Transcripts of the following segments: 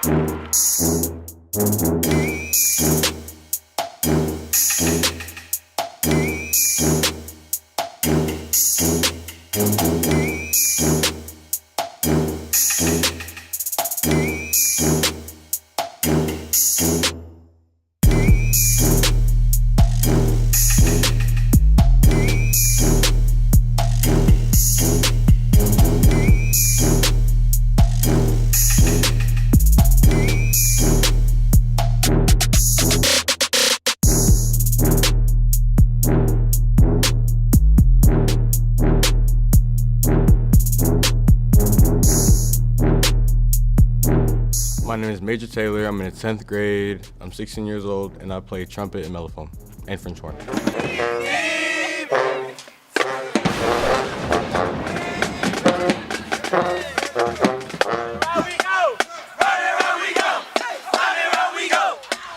My name is Major Taylor. I'm in the 10th grade. I'm 16 years old, and I play trumpet and mellophone and French horn.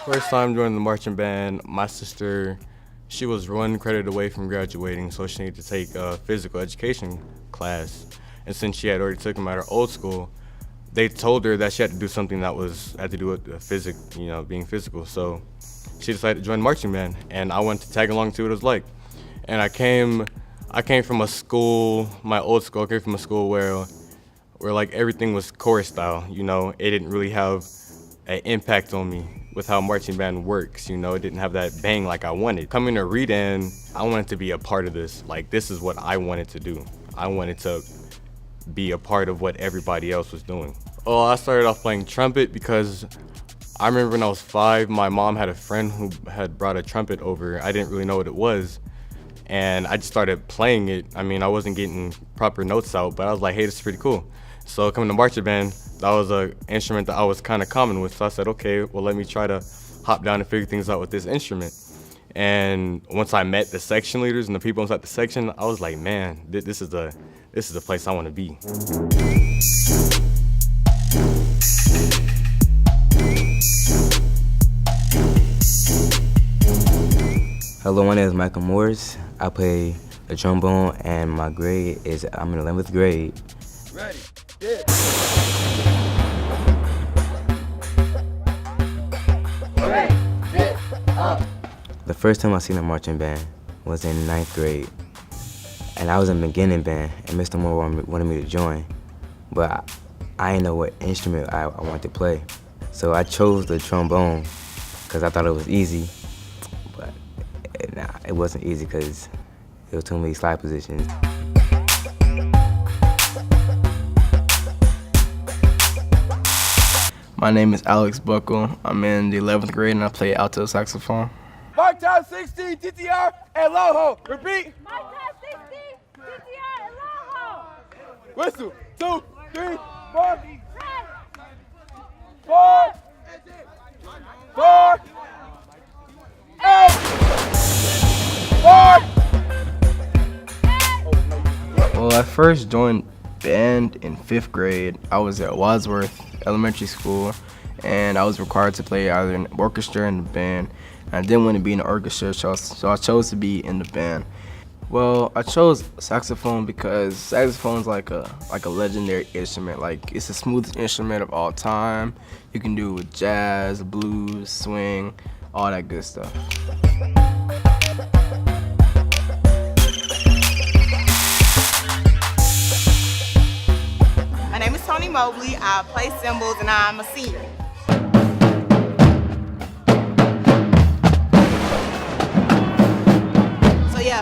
First time joining the marching band, my sister, she was 1 credit away from graduating, so she needed to take a physical education class. And since she had already taken them at her old school, they told her that she had to do something that had to do with being physical. So she decided to join marching band, and I went to tag along to see what it was like. And I came from a school, my old school. I came from a school where like everything was chorus style. It didn't really have an impact on me with how marching band works. It didn't have that bang like I wanted. Coming to Redan, I wanted to be a part of this. Like, this is what I wanted to do. I wanted to be a part of what everybody else was doing. Well, I started off playing trumpet because I remember when I was 5, my mom had a friend who had brought a trumpet over. I didn't really know what it was, and I just started playing it. I mean, I wasn't getting proper notes out, but I was like, hey, this is pretty cool. So coming to marching band, that was an instrument that I was kind of common with, so I said, okay, well, let me try to hop down and figure things out with this instrument. And once I met the section leaders and the people inside the section, I was like, man, this is the place I want to be. Hello, my name is Michael Morris. I play the trombone, and my grade is, I'm in 11th grade. Ready, yeah. The first time I seen a marching band was in 9th grade. And I was in beginning band, and Mr. Moore wanted me to join. But I didn't know what instrument I wanted to play. So I chose the trombone because I thought it was easy. But it wasn't easy because there was too many slide positions. My name is Alex Buckle. I'm in the 11th grade and I play alto saxophone. Mark time 16, TTR, and low ho. Repeat. Mark time 16, TTR, and low ho. Whistle. 2, 3, 4. 4. 4. 8. 4. Well, I first joined band in 5th grade. I was at Wadsworth Elementary School, and I was required to play either in the orchestra or in the band. And I didn't want to be in the orchestra, so I chose to be in the band. Well, I chose saxophone because saxophone's like a legendary instrument. Like, it's the smoothest instrument of all time. You can do it with jazz, blues, swing, all that good stuff. My name is Tony Mobley. I play cymbals and I'm a senior.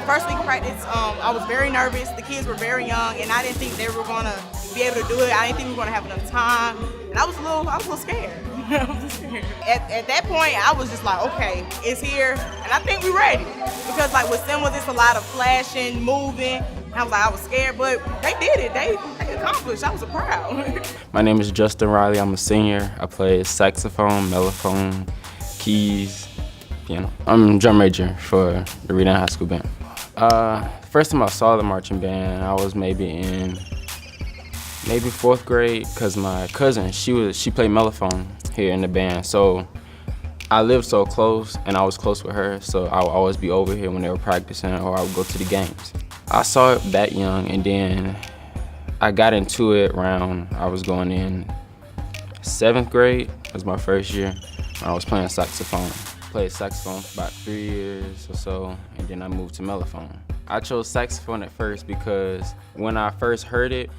First week of practice, I was very nervous. The kids were very young, and I didn't think they were gonna be able to do it. I didn't think we were gonna have enough time, and I was a little scared. At that point, I was just like, okay, it's here, and I think we're ready. Because like with cymbals, it's a lot of flashing, moving. And I was like, I was scared, but they did it. They accomplished. I was proud. My name is Justin Riley. I'm a senior. I play saxophone, mellophone, keys, piano. I'm a drum major for the Redan High School band. First time I saw the marching band, I was maybe in 4th grade, because my cousin, she played mellophone here in the band. So I lived so close, and I was close with her, so I would always be over here when they were practicing, or I would go to the games. I saw it that young, and then I got into it around, I was going in 7th grade was my first year. I was playing saxophone. Played saxophone for about 3 years or so, and then I moved to mellophone. I chose saxophone at first because when I first heard it,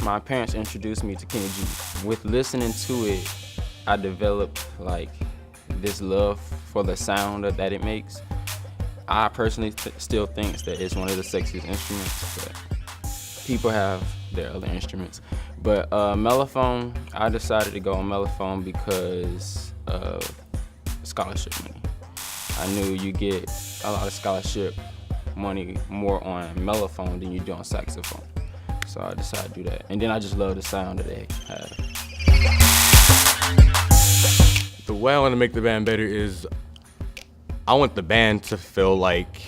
my parents introduced me to Kenny G. With listening to it, I developed like this love for the sound that it makes. I personally still think that it's one of the sexiest instruments, but people have their other instruments. But mellophone, I decided to go on mellophone because of scholarship money. I knew you get a lot of scholarship money more on mellophone than you do on saxophone. So I decided to do that. And then I just love the sound that they have. The way I want to make the band better is I want the band to feel like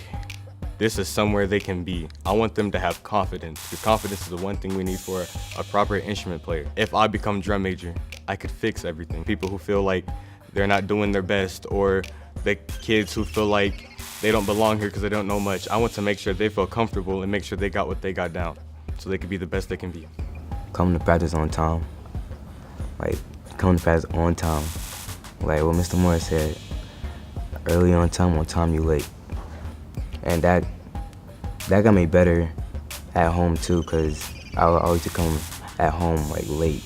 this is somewhere they can be. I want them to have confidence, because confidence is the one thing we need for a proper instrument player. If I become drum major, I could fix everything. People who feel like they're not doing their best, or the kids who feel like they don't belong here because they don't know much, I want to make sure they feel comfortable and make sure they got what they got down so they can be the best they can be. Come to practice on time. Like, come to practice on time. Like what Mr. Moore said, early on time you late. And that got me better at home too, because I always used to come at home like late.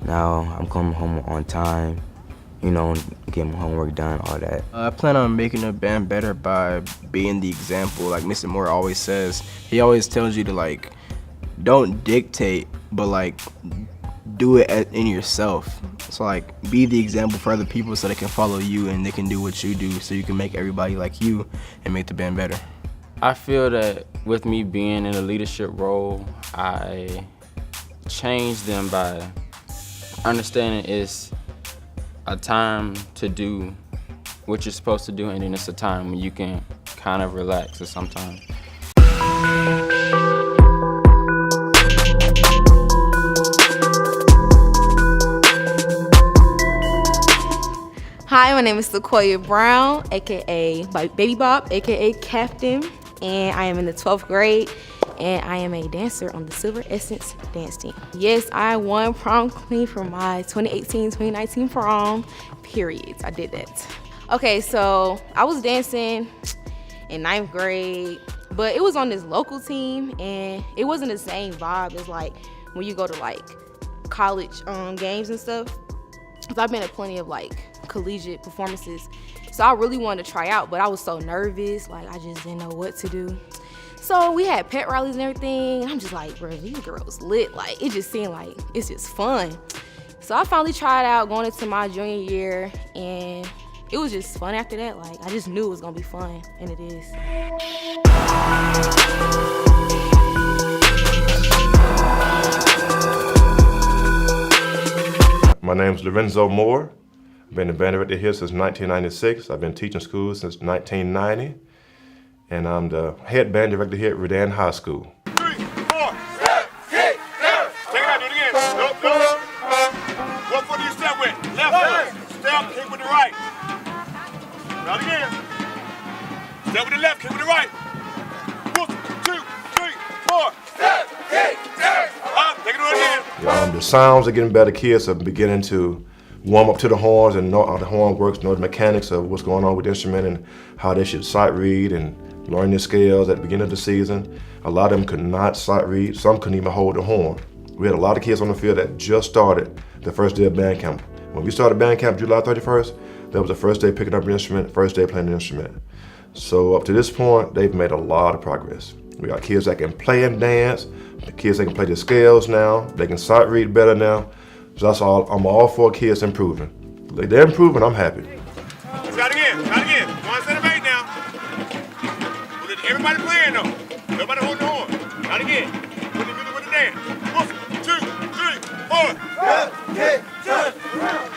Now I'm coming home on time, you know, getting my homework done, all that. I plan on making the band better by being the example, like Mr. Moore always says. He always tells you to like, don't dictate, but like do it in yourself. So like, be the example for other people so they can follow you and they can do what you do, so you can make everybody like you and make the band better. I feel that with me being in a leadership role, I changed them by understanding it's a time to do what you're supposed to do, and then it's a time when you can kind of relax sometimes. Hi, my name is Sequoia Brown, aka Baby Bob, aka Captain, and I am in the 12th grade, and I am a dancer on the Silver Essence dance team. Yes, I won prom queen for my 2018-2019 prom, period. I did that. Okay, so I was dancing in 9th grade, but it was on this local team, and it wasn't the same vibe as like when you go to like college games and stuff. Cause I've been at plenty of like collegiate performances, so I really wanted to try out, but I was so nervous, like I just didn't know what to do. So we had pet rallies and everything. I'm just like, bro, these girls lit. Like it just seemed like it's just fun. So I finally tried out going into my junior year, and it was just fun after that. Like I just knew it was gonna be fun, and it is. My name is Lorenzo Moore. I've been the band director here since 1996. I've been teaching school since 1990. And I'm the head band director here at Redan High School. 3, 4, step, kick, down. Take it out, do it again. Nope, nope. What foot do you step with? Left foot. Step, kick with the right. Not again. Step with the left, kick with the right. 1, 2, 3, 4. Step, kick, down. Take it again. The sounds are getting better. Kids are beginning to warm up to the horns and know how the horn works, know the mechanics of what's going on with the instrument and how they should sight read and learn the scales at the beginning of the season. A lot of them could not sight read. Some couldn't even hold the horn. We had a lot of kids on the field that just started the first day of band camp. When we started band camp July 31st, that was the first day picking up the instrument, first day playing the instrument. So up to this point, they've made a lot of progress. We got kids that can play and dance, kids that can play the scales now, they can sight read better now. So that's all, I'm all for kids improving. Like they're improving, I'm happy. Try it again, try it again. Go on, set it back now. Everybody playing though. Everybody holding the horn. Try it again. With the music, with the dance. 1, 2, 3, 4. Step, kick, turn, around.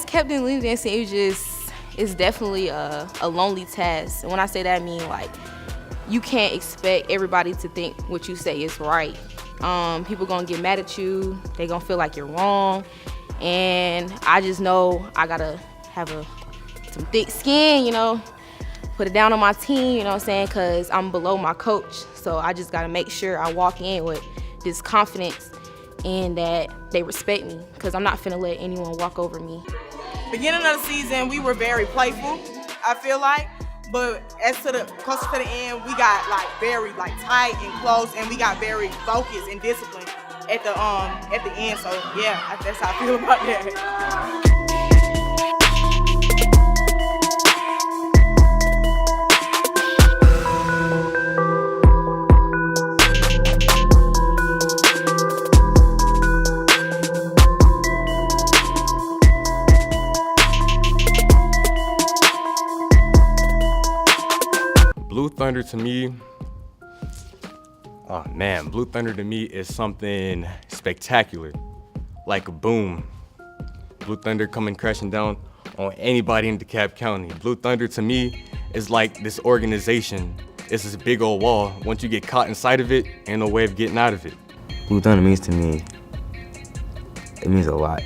Captain dancing, it's definitely a lonely task. And when I say that, I mean like you can't expect everybody to think what you say is right. People gonna get mad at you. They gonna feel like you're wrong. And I just know I gotta have some thick skin, you know, put it down on my team, you know what I'm saying, because I'm below my coach. So I just gotta make sure I walk in with this confidence and that they respect me, because I'm not finna let anyone walk over me. Beginning of the season, we were very playful, I feel like. But as to the closer to the end, we got like very like tight and close, and we got very focused and disciplined at the end. So yeah, that's how I feel about that. Blue Thunder to me, oh man, Blue Thunder to me is something spectacular, like a boom. Blue Thunder coming crashing down on anybody in DeKalb County. Blue Thunder to me is like this organization. It's this big old wall. Once you get caught inside of it, ain't no way of getting out of it. Blue Thunder means to me, it means a lot.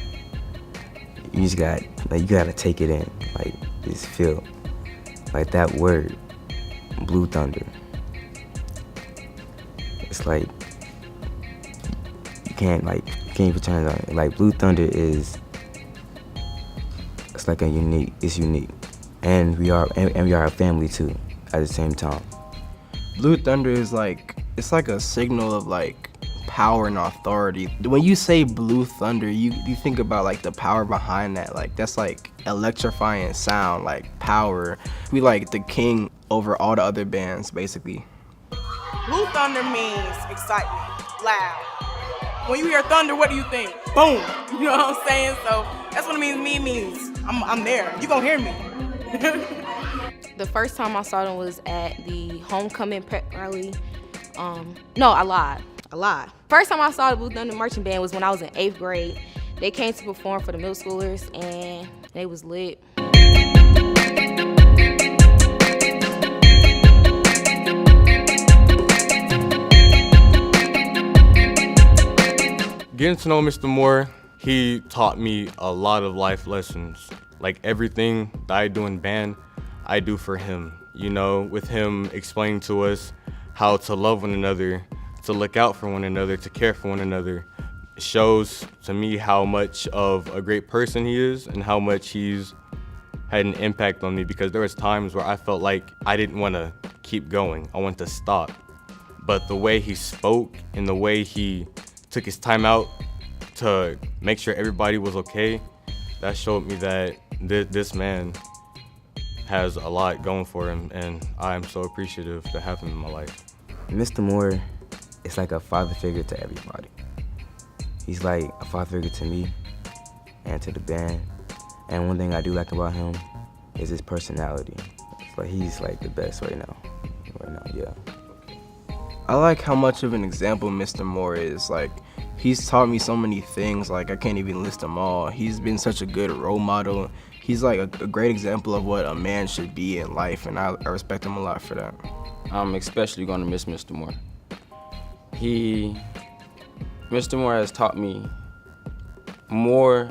You just you gotta take it in, like just feel, like that word. Blue Thunder. It's like you can't even turn it on. Like Blue Thunder is, it's like it's unique, and we are a family too at the same time. Blue Thunder is it's like a signal of like power and authority. When you say Blue Thunder, you think about like the power behind that. Like that's like electrifying sound, like power. We like the king over all the other bands, basically. Blue Thunder means excitement, loud. When you hear thunder, what do you think? Boom. You know what I'm saying? So that's what it means. Me means I'm there. You gonna hear me. The first time I saw them was at the homecoming prep rally. No, I lied. First time I saw the Blue Thunder marching band was when I was in 8th grade. They came to perform for the middle schoolers, and they was lit. Getting to know Mr. Moore, he taught me a lot of life lessons. Like everything that I do in band, I do for him. You know, with him explaining to us how to love one another, to look out for one another, to care for one another. It shows to me how much of a great person he is and how much he's had an impact on me, because there was times where I felt like I didn't want to keep going. I wanted to stop. But the way he spoke and the way he took his time out to make sure everybody was okay, that showed me that this man has a lot going for him, and I am so appreciative to have him in my life. Mr. Moore is like a father figure to everybody. He's like a father figure to me and to the band. And one thing I do like about him is his personality. It's like he's like the best right now, yeah. I like how much of an example Mr. Moore is. Like, he's taught me so many things, like I can't even list them all. He's been such a good role model. He's like a great example of what a man should be in life, and I respect him a lot for that. I'm especially gonna miss Mr. Moore. Mr. Moore has taught me more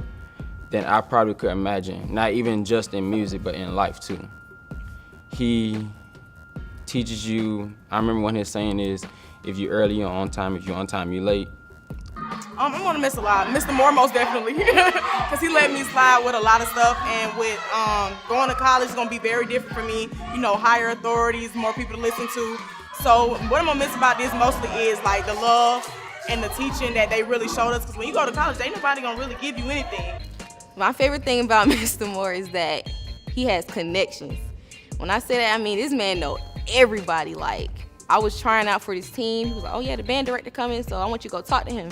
than I probably could imagine, not even just in music, but in life too. He teaches you, I remember one of his saying is, if you're early, you're on time. If you're on time, you're late. I'm gonna miss a lot. Mr. Moore most definitely, because he let me slide with a lot of stuff, and with going to college is gonna be very different for me. You know, higher authorities, more people to listen to. So what I'm gonna miss about this mostly is like the love and the teaching that they really showed us, because when you go to college, ain't nobody gonna really give you anything. My favorite thing about Mr. Moore is that he has connections. When I say that, I mean this man know everybody. Like, I was trying out for this team. He was like, oh yeah, the band director coming, so I want you to go talk to him.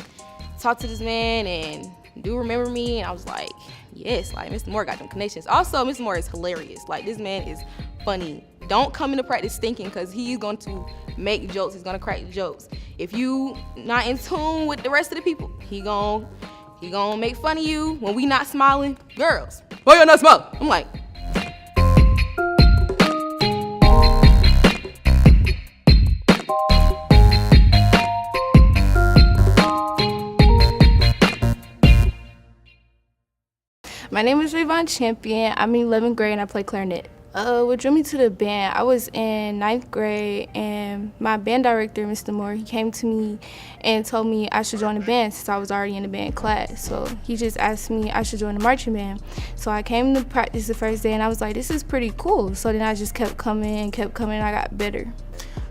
Talk to this man and do remember me. And I was like, yes, like Mr. Moore got them connections. Also, Mr. Moore is hilarious. Like, this man is funny. Don't come into practice thinking, because he's going to make jokes. He's going to crack jokes. If you not in tune with the rest of the people, he gonna make fun of you when we not smiling. Girls, why y'all not smiling? I'm like, My name is Redan Champion. I'm in 11th grade and I play clarinet. What drew me to the band, I was in 9th grade and my band director, Mr. Moore, he came to me and told me I should join the band since I was already in the band class. So he just asked me I should join the marching band. So I came to practice the first day and I was like, this is pretty cool. So then I just kept coming and I got better.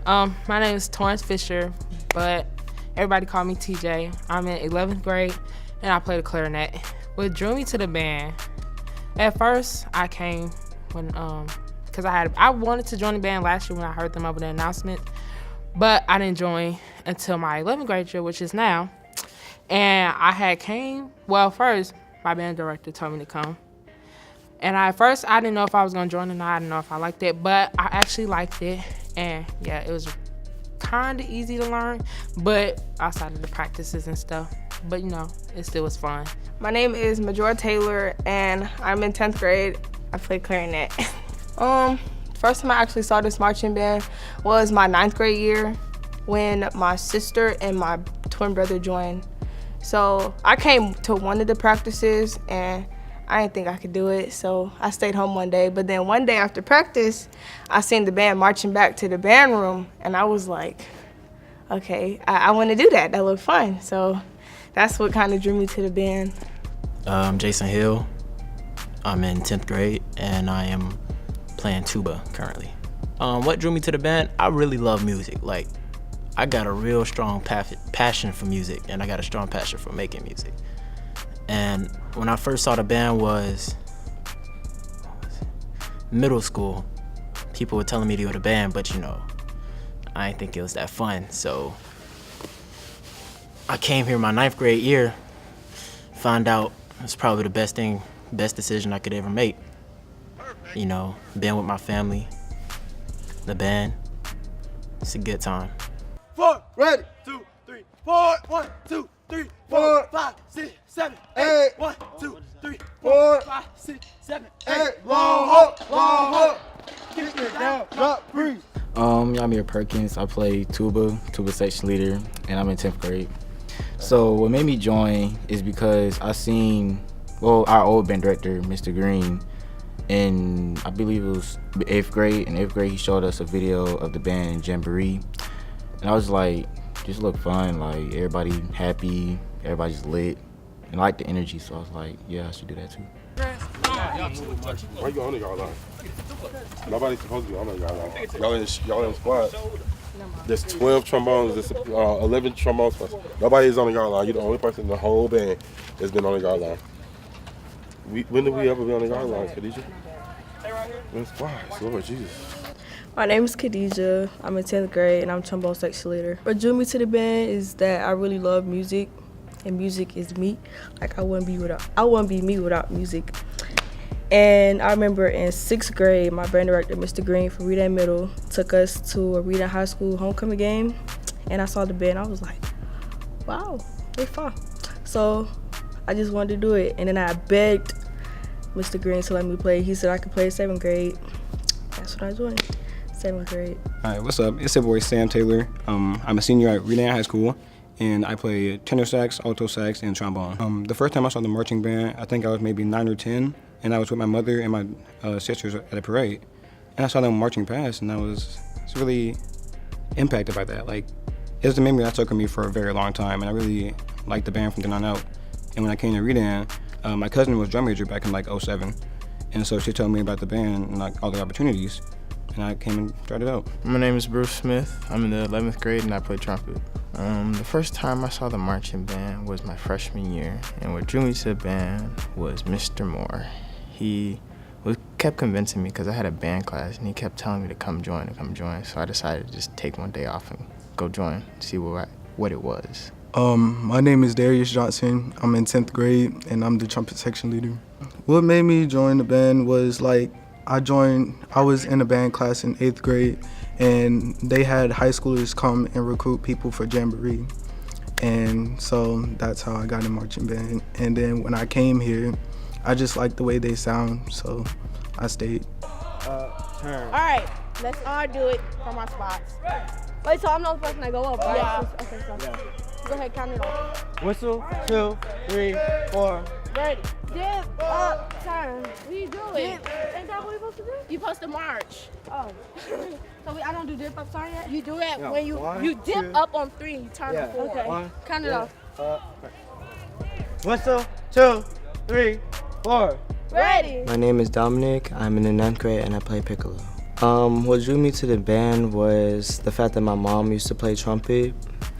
My name is Torrance Fisher, but everybody call me TJ. I'm in 11th grade and I play the clarinet. What drew me to the band, at first I came when because I wanted to join the band last year when I heard them over the announcement, but I didn't join until my 11th grade year, which is now. And I had came, well, first my band director told me to come. And at first I didn't know if I was gonna join or not, I didn't know if I liked it, but I actually liked it. And yeah, it was kind of easy to learn, but outside of the practices and stuff, but you know, it still was fun. My name is Majora Taylor and I'm in 10th grade. I play clarinet. First time I actually saw this marching band was my 9th grade year when my sister and my twin brother joined. So I came to one of the practices and I didn't think I could do it, so I stayed home one day. But then one day after practice, I seen the band marching back to the band room and I was like, okay, I want to do that. That looked fun. So that's what kind of drew me to the band. I'm Jason Hill. I'm in 10th grade and I am playing tuba currently. What drew me to the band? I really love music. Like, I got a real strong passion for music and I got a strong passion for making music. And when I first saw the band was middle school, people were telling me to go to band, but you know, I didn't think it was that fun. So I came here my 9th grade year, found out it's probably the best decision I could ever make. You know, being with my family, the band, it's a good time. 4, ready, 2, 3, 4, 1, 2, 3, 4, 5, 6, 7, 8, 1, 2, 3, 4, 5, 6, 7, 8, long hop, kick it down, drop, breathe. I'm here Perkins. I play tuba section leader, and I'm in 10th grade. So what made me join is because I seen, well, our old band director, Mr. Green, and I believe it was 8th grade. In 8th grade, he showed us a video of the band Jamboree, and I was like, just look fun, like everybody happy, everybody's lit, and I like the energy, so I was like, yeah, I should do that too. Why you on the yard line? Nobody's supposed to be on the yard line. Y'all in squad. There's 12 trombones, there's 11 trombones. Nobody's on the yard line. You're the only person in the whole band that's been on the yard line. When did we ever be on the yard line, Khadijah? We're in squad, Lord Jesus. My name is Khadijah. I'm in 10th grade and I'm trombone section leader. What drew me to the band is that I really love music, and music is me. Like I wouldn't be me without music. And I remember in 6th grade, my band director, Mr. Green from Redan Middle, took us to a Redan High School homecoming game, and I saw the band. I was like, wow, they fun. So I just wanted to do it, and then I begged Mr. Green to let me play. He said I could play 7th grade. That's what I joined, 7th grade. Hi, what's up? It's your boy Sam Taylor. I'm a senior at Redan High School, and I play tenor sax, alto sax, and trombone. The first time I saw the marching band, I think I was maybe 9 or 10, and I was with my mother and my sisters at a parade, and I saw them marching past, and I was really impacted by that. Like, it was a memory that stuck with me for a very long time, and I really liked the band from then on out. And when I came to Redan, my cousin was drum major back in like 07, and so she told me about the band and like all the opportunities, and I came and tried it out. My name is Bruce Smith. I'm in the 11th grade and I play trumpet. The first time I saw the marching band was my freshman year, and what drew me to the band was Mr. Moore. He kept convincing me because I had a band class, and he kept telling me to come join. So I decided to just take one day off and go join, see what it was. My name is Darius Johnson. I'm in 10th grade, and I'm the trumpet section leader. What made me join the band was like, I was in a band class in 8th grade, and they had high schoolers come and recruit people for Jamboree. And so that's how I got in marching band. And then when I came here, I just liked the way they sound, so I stayed. All right, let's all do it from our spots. Wait, so I'm not the person that go up, right? Yeah. Okay, so go ahead, count it off. Whistle, 2, 3, 4. Ready. Dip, up, turn. What you doing? Ain't that what we supposed to do? You supposed to march. Oh. So I don't do dip up, turn yet? You do it when you dip up on 3 and you turn on 4. Okay. Count it off. 1, 2, 3, 4. Ready. My name is Dominic. I'm in the 9th grade and I play piccolo. What drew me to the band was the fact that my mom used to play trumpet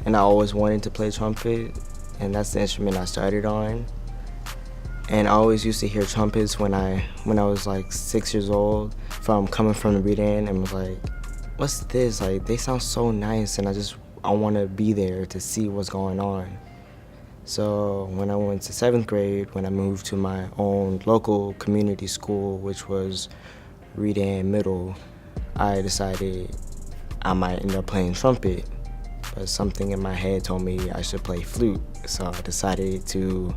and I always wanted to play trumpet, and that's the instrument I started on. And I always used to hear trumpets when I was like 6 years old, coming from the Redan, and was like, what's this? Like, they sound so nice, and I want to be there to see what's going on. So when I went to 7th grade, when I moved to my own local community school, which was Redan Middle, I decided I might end up playing trumpet, but something in my head told me I should play flute, so I decided to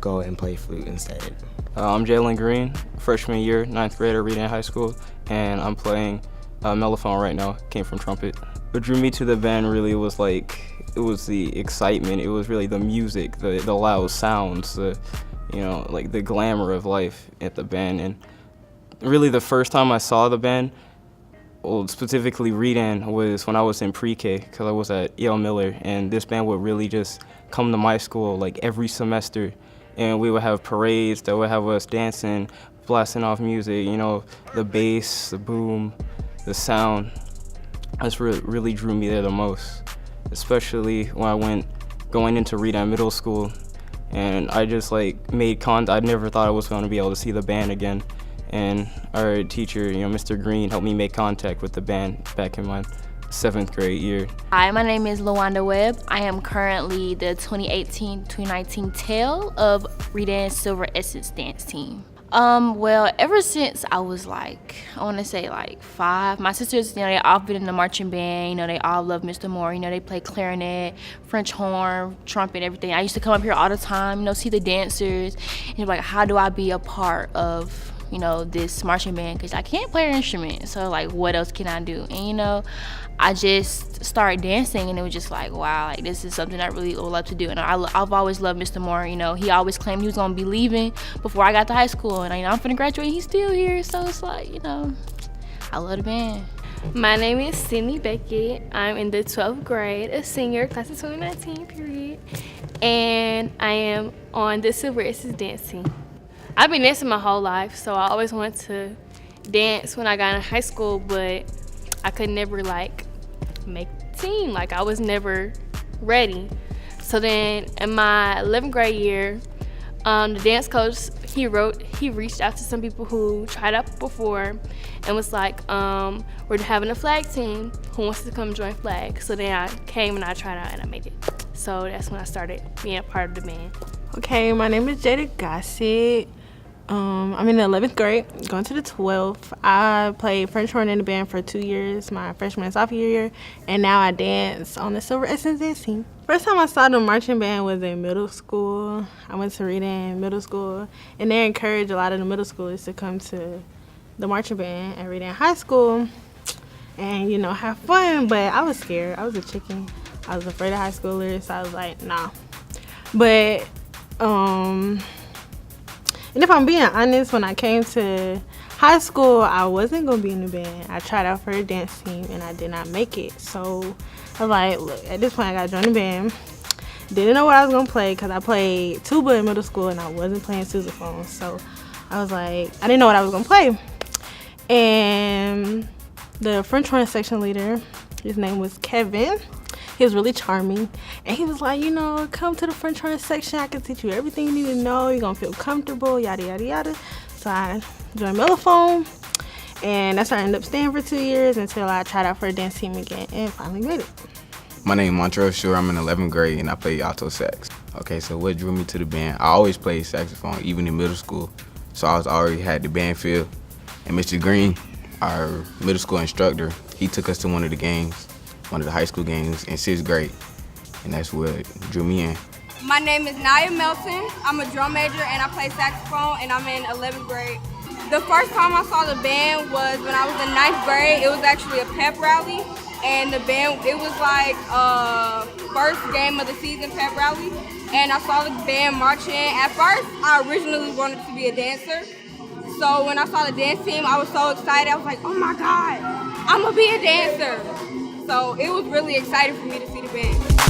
go and play flute instead. I'm Jalen Green, freshman year, 9th grade at Redan High School, and I'm playing mellophone right now, came from trumpet. What drew me to the band really was it was the excitement, it was really the music, the loud sounds, the glamour of life at the band. And really the first time I saw the band, well, specifically Redan, was when I was in pre-K, because I was at Yale Miller, and this band would really just come to my school like every semester. And we would have parades that would have us dancing, blasting off music, the bass, the boom, the sound. That's what really drew me there the most, especially when I went going into Redan Middle School. And I just made contact. I never thought I was going to be able to see the band again. And our teacher, Mr. Green, helped me make contact with the band back in my 7th grade year. Hi, my name is LaWanda Webb. I am currently the 2018-2019 tail of Redan Silver Essence dance team. Well, ever since I was I want to say 5, my sisters, they all been in the marching band, they all love Mr. Moore, they play clarinet, French horn, trumpet, everything. I used to come up here all the time, see the dancers, and how do I be a part of this marching band, because I can't play an instrument, so what else can I do? And I just started dancing, and it was just wow, this is something I really would love to do. And I've always loved Mr. Moore. He always claimed he was gonna be leaving before I got to high school, and I'm finna graduate, he's still here, so it's I love the band. My name is Sydney Becky. I'm in the 12th grade, a senior, class of 2019, period. And I am on the Silver Essence dance team. I've been dancing my whole life, so I always wanted to dance when I got in high school, but I could never make the team. I was never ready. So then in my 11th grade year, the dance coach, he reached out to some people who tried out before and was we're having a flag team, who wants to come join flag? So then I came and I tried out and I made it. So that's when I started being a part of the band. Okay, my name is Jed Akashi. I'm in the 11th grade, going to the 12th. I played French horn in the band for 2 years, my freshman and sophomore year, and now I dance on the Silver Essence dance team. First time I saw the marching band was in middle school. I went to Redan Middle School, and they encouraged a lot of the middle schoolers to come to the marching band at Redan High School and, have fun, but I was scared. I was a chicken. I was afraid of high schoolers, so I was like, nah. But, and if I'm being honest, when I came to high school, I wasn't going to be in the band. I tried out for a dance team, and I did not make it. So I was look, at this point, I got to join the band. Didn't know what I was going to play, because I played tuba in middle school, and I wasn't playing sousaphone. So I was I didn't know what I was going to play. And the French horn section leader, his name was Kevin. He was really charming, and he was come to the French horn section. I can teach you everything you need to know. You're gonna feel comfortable, yada yada yada. So I joined mellophone, and that's where I ended up staying for 2 years until I tried out for a dance team again and finally made it. My name is Montrell Shore. I'm in 11th grade and I play alto sax. Okay, so what drew me to the band? I always played saxophone, even in middle school. So I already had the band feel. And Mr. Green, our middle school instructor, he took us to one of the games, one of the high school games in 6th grade. And that's what drew me in. My name is Nia Melton. I'm a drum major and I play saxophone and I'm in 11th grade. The first time I saw the band was when I was in 9th grade. It was actually a pep rally. And the band, it was like first game of the season pep rally. and I saw the band marching. At first, I originally wanted to be a dancer. So when I saw the dance team, I was so excited. I was like, oh my God, I'm gonna be a dancer. So it was really exciting for me to see the band.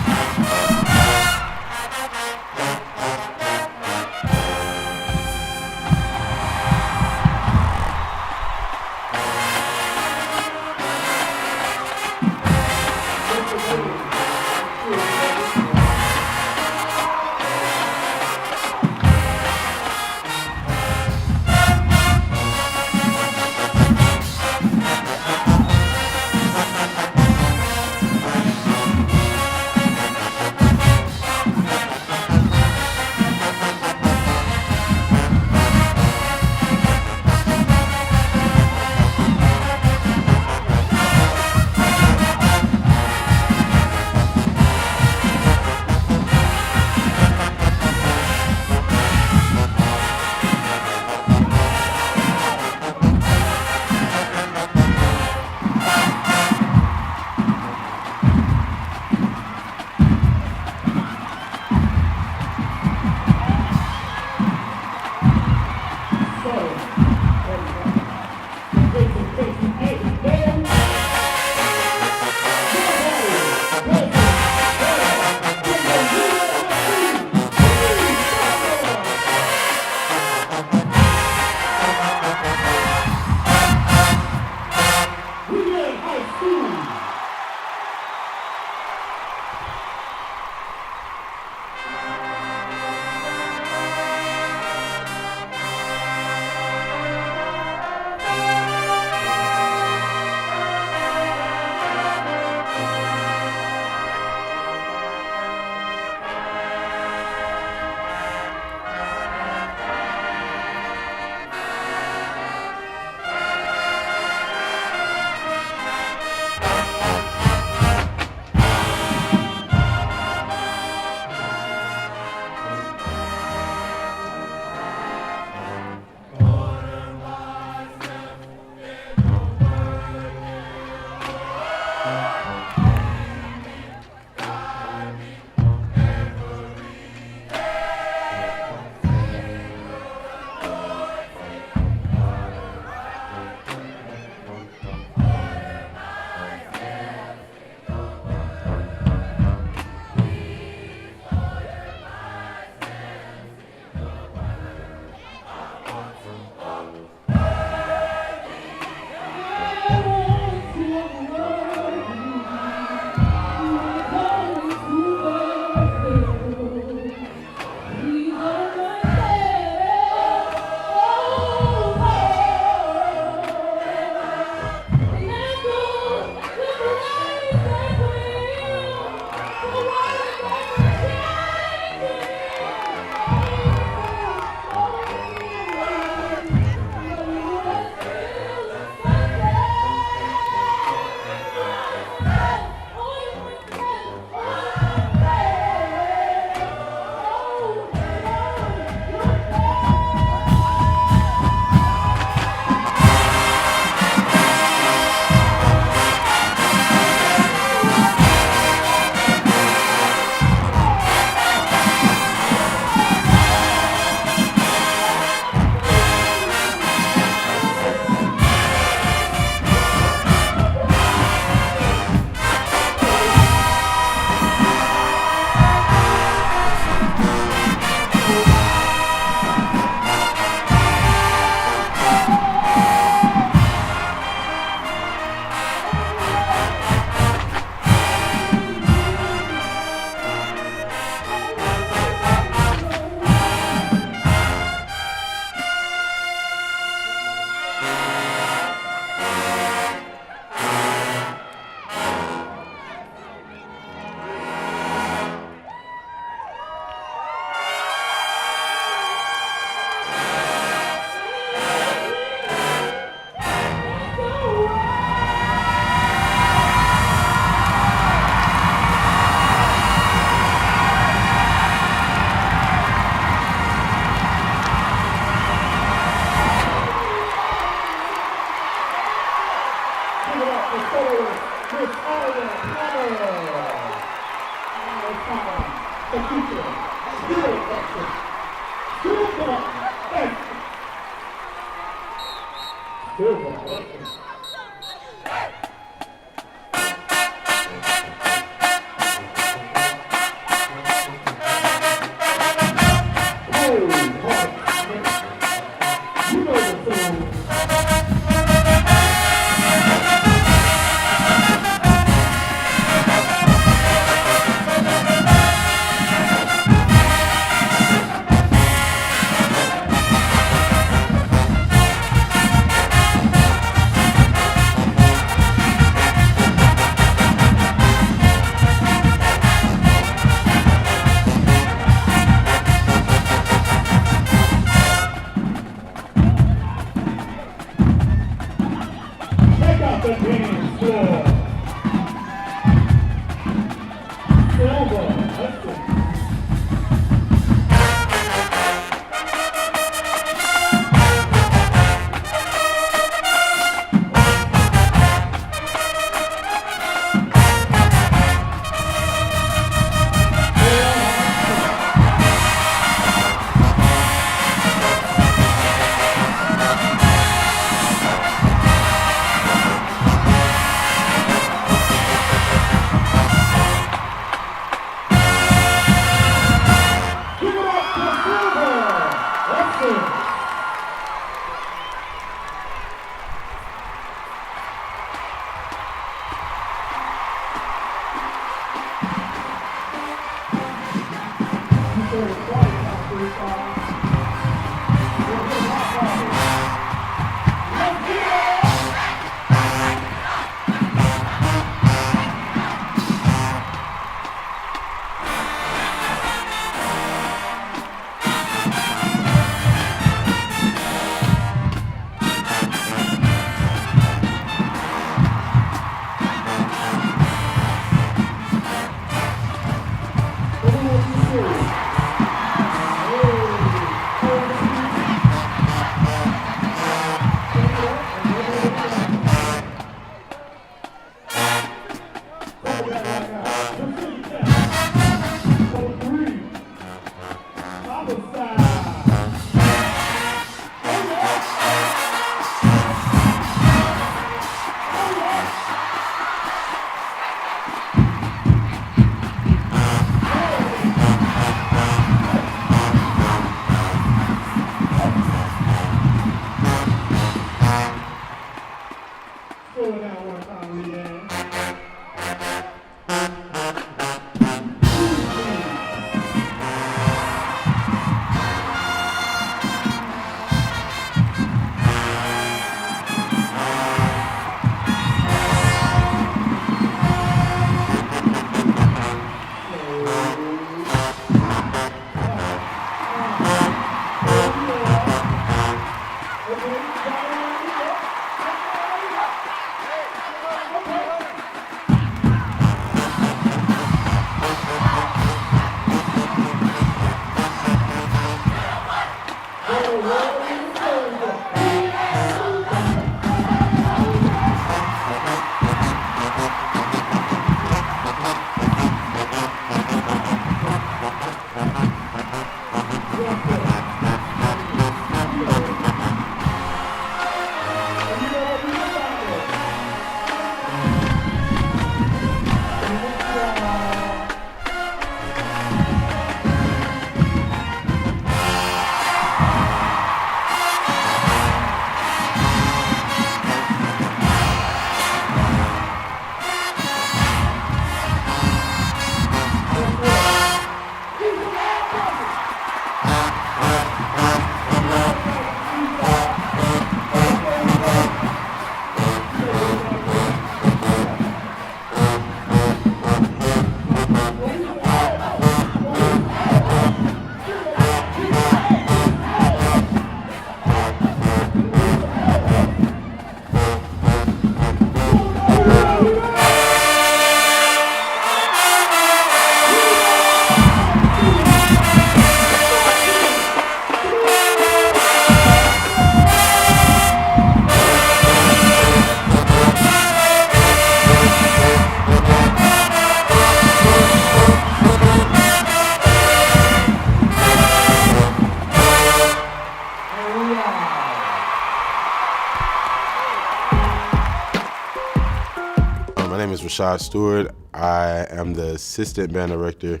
is Rashad Stewart. I am the assistant band director,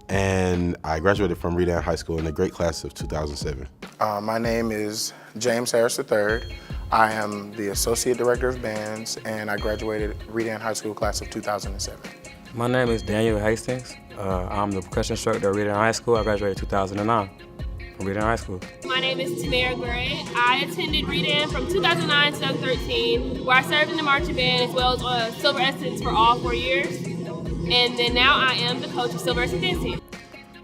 and I graduated from Redan High School in the great class of 2007. My name is James Harris III. I am the associate director of bands, and I graduated Redan High School class of 2007. My name is Daniel Hastings. I'm the percussion instructor at Redan High School. I graduated 2009 from Redan High School. My name is Tamara Gray. I attended Redan from 2009 to 2013, where I served in the marching band as well as Silver Essence for all 4 years. And then now I am the coach of Silver Essence Dance Team.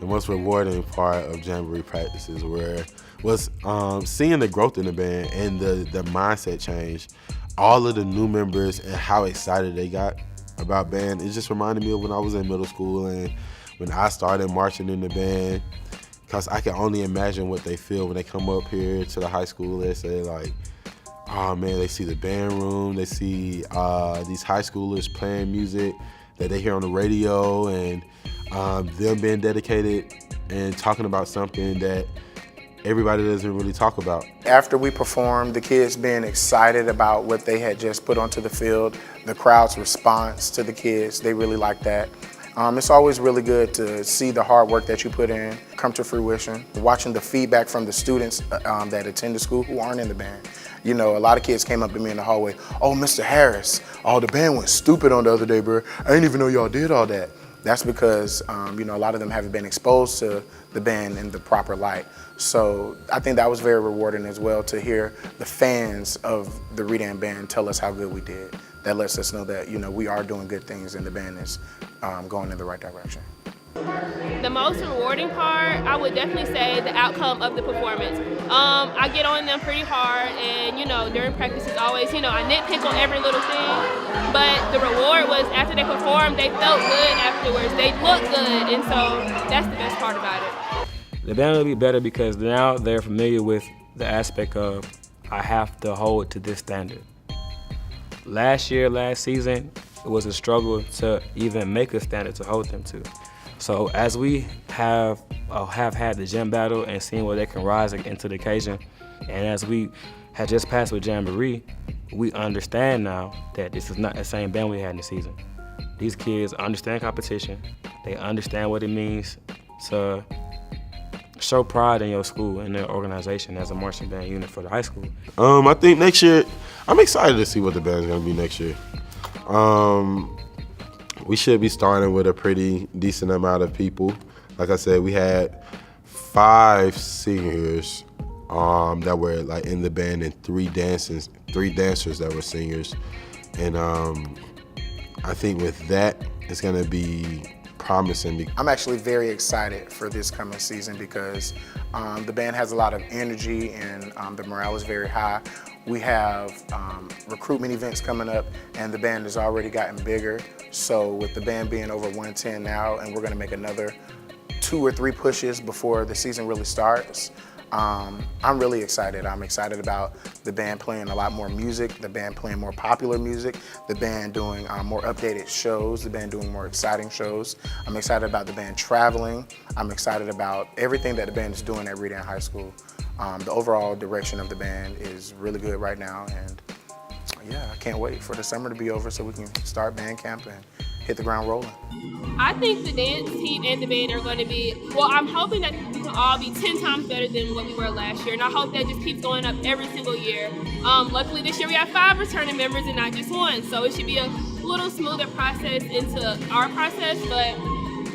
The most rewarding part of Jamboree practices was seeing the growth in the band and the mindset change. All of the new members and how excited they got about band. It just reminded me of when I was in middle school and when I started marching in the band, because I can only imagine what they feel when they come up here to the high school. They say like, oh man, they see the band room, they see these high schoolers playing music that they hear on the radio, and them being dedicated and talking about something that everybody doesn't really talk about. After we performed, the kids being excited about what they had just put onto the field, the crowd's response to the kids, they really like that. It's always really good to see the hard work that you put in come to fruition. Watching the feedback from the students that attend the school who aren't in the band. You know, a lot of kids came up to me in the hallway, oh, Mr. Harris, oh, the band went stupid on the other day, bro. I didn't even know y'all did all that. That's because, you know, a lot of them haven't been exposed to the band in the proper light. So I think that was very rewarding as well to hear the fans of the Redan band tell us how good we did. That lets us know that, you know, we are doing good things and the band is going in the right direction. The most rewarding part, I would definitely say the outcome of the performance. I get on them pretty hard, and you know, during practice is always, you know, I nitpick on every little thing, but the reward was after they performed, they felt good afterwards, they looked good, and so that's the best part about it. The band will be better because now they're familiar with the aspect of, I have to hold to this standard. Last season, it was a struggle to even make a standard to hold them to. So as we have had the gym battle and seen where they can rise into the occasion, and as we had just passed with Jamboree, we understand now that this is not the same band we had in the season. These kids understand competition. They understand what it means to show pride in your school and their organization as a marching band unit for the high school. I think next year, I'm excited to see what the band's gonna be next year. We should be starting with a pretty decent amount of people. Like I said, we had 5 seniors that were like in the band and 3 dancers that were seniors. And I think with that, it's gonna be promising. I'm actually very excited for this coming season because the band has a lot of energy and the morale is very high. We have recruitment events coming up and the band has already gotten bigger. So with the band being over 110 now, and we're gonna make another 2 or 3 pushes before the season really starts, I'm really excited. I'm excited about the band playing a lot more music, the band playing more popular music, the band doing more updated shows, the band doing more exciting shows. I'm excited about the band traveling. I'm excited about everything that the band is doing at Redan High School. The overall direction of the band is really good right now, and yeah, I can't wait for the summer to be over so we can start band camp and hit the ground rolling. I think the dance team and the band are going to be, well, I'm hoping that we can all be 10 times better than what we were last year, and I hope that just keeps going up every single year. Luckily this year we have 5 returning members and not just 1, so it should be a little smoother process into our process, but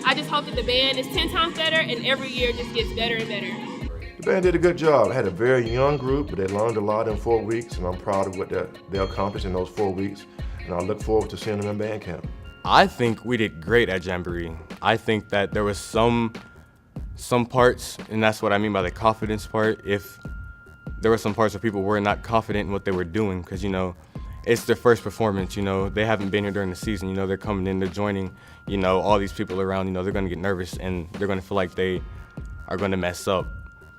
I just hope that the band is 10 times better and every year just gets better and better. The band did a good job. I had a very young group, but they learned a lot in 4 weeks, and I'm proud of what they accomplished in those 4 weeks, and I look forward to seeing them in band camp. I think we did great at Jamboree. I think that there was some parts, and that's what I mean by the confidence part, if there were some parts where people were not confident in what they were doing, because, you know, it's their first performance, you know, they haven't been here during the season, you know, they're coming in, they're joining, you know, all these people around, you know, they're gonna get nervous and they're gonna feel like they are gonna mess up.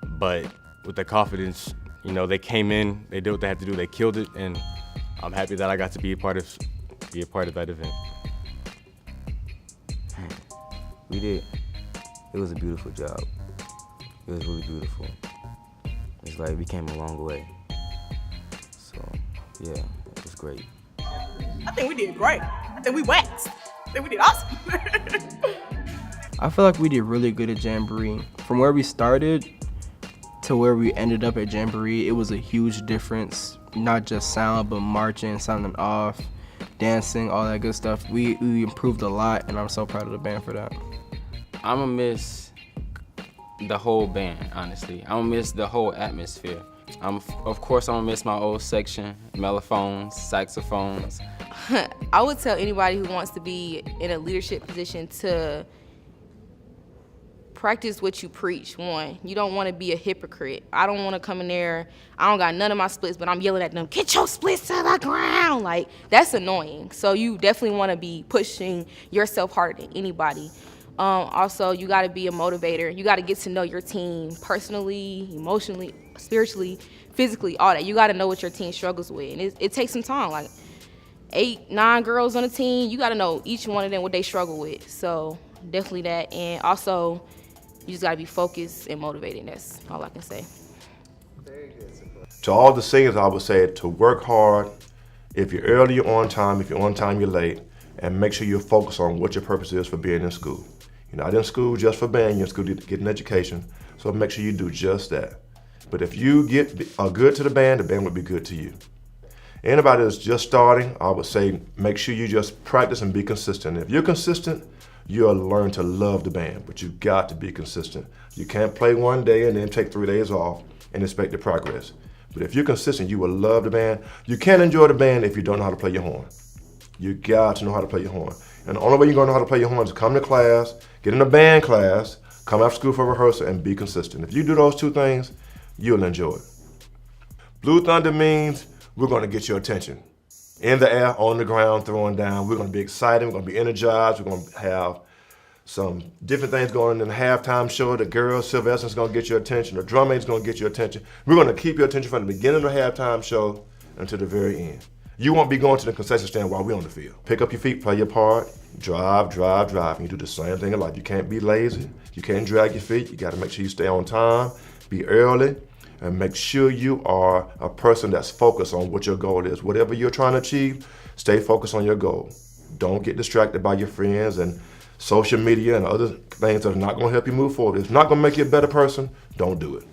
But with the confidence, you know, they came in, they did what they had to do, they killed it, and I'm happy that I got to be a part of that event. We did. It was a beautiful job. It was really beautiful. It's like we came a long way. So, yeah, it was great. I think we did great. then we waxed. Then we did awesome. I feel like we did really good at Jamboree. From where we started to where we ended up at Jamboree, it was a huge difference. Not just sound, but marching, sounding off, dancing, all that good stuff. We improved a lot, and I'm so proud of the band for that. I'm gonna miss the whole band, honestly. I'm gonna miss the whole atmosphere. Of course, I'm gonna miss my old section, mellophones, saxophones. I would tell anybody who wants to be in a leadership position to practice what you preach. One, you don't want to be a hypocrite. I don't want to come in there, I don't got none of my splits, but I'm yelling at them, get your splits to the ground. Like, that's annoying. So you definitely want to be pushing yourself harder than anybody. Also, you got to be a motivator. You got to get to know your team personally, emotionally, spiritually, physically, all that. You got to know what your team struggles with. And it takes some time. Like 8, 9 girls on a team, you got to know each one of them what they struggle with. So definitely that. And also, you just got to be focused and motivated. That's all I can say. To all the singers, I would say to work hard. If you're early, you're on time. If you're on time, you're late. And make sure you're focused on what your purpose is for being in school. You're not in school just for band, you're in school to get an education. So make sure you do just that. But if you are good to the band will be good to you. Anybody that's just starting, I would say make sure you just practice and be consistent. If you're consistent, you'll learn to love the band, but you've got to be consistent. You can't play one day and then take 3 days off and expect to progress. But if you're consistent, you will love the band. You can't enjoy the band if you don't know how to play your horn. You got to know how to play your horn. And the only way you're gonna know how to play your horn is come to class, get in a band class, come after school for rehearsal, and be consistent. If you do those 2 things, you'll enjoy it. Blue Thunder means we're gonna get your attention. In the air, on the ground, throwing down. We're gonna be excited, we're gonna be energized, we're gonna have some different things going on in the halftime show. The girls, Sylvester's gonna get your attention, the drum mate's gonna get your attention. We're gonna keep your attention from the beginning of the halftime show until the very end. You won't be going to the concession stand while we're on the field. Pick up your feet, play your part, drive, and you do the same thing in life. You can't be lazy, you can't drag your feet, you gotta make sure you stay on time, be early, and make sure you are a person that's focused on what your goal is. Whatever you're trying to achieve, stay focused on your goal. Don't get distracted by your friends and social media and other things that are not gonna help you move forward. If it's not gonna make you a better person, don't do it.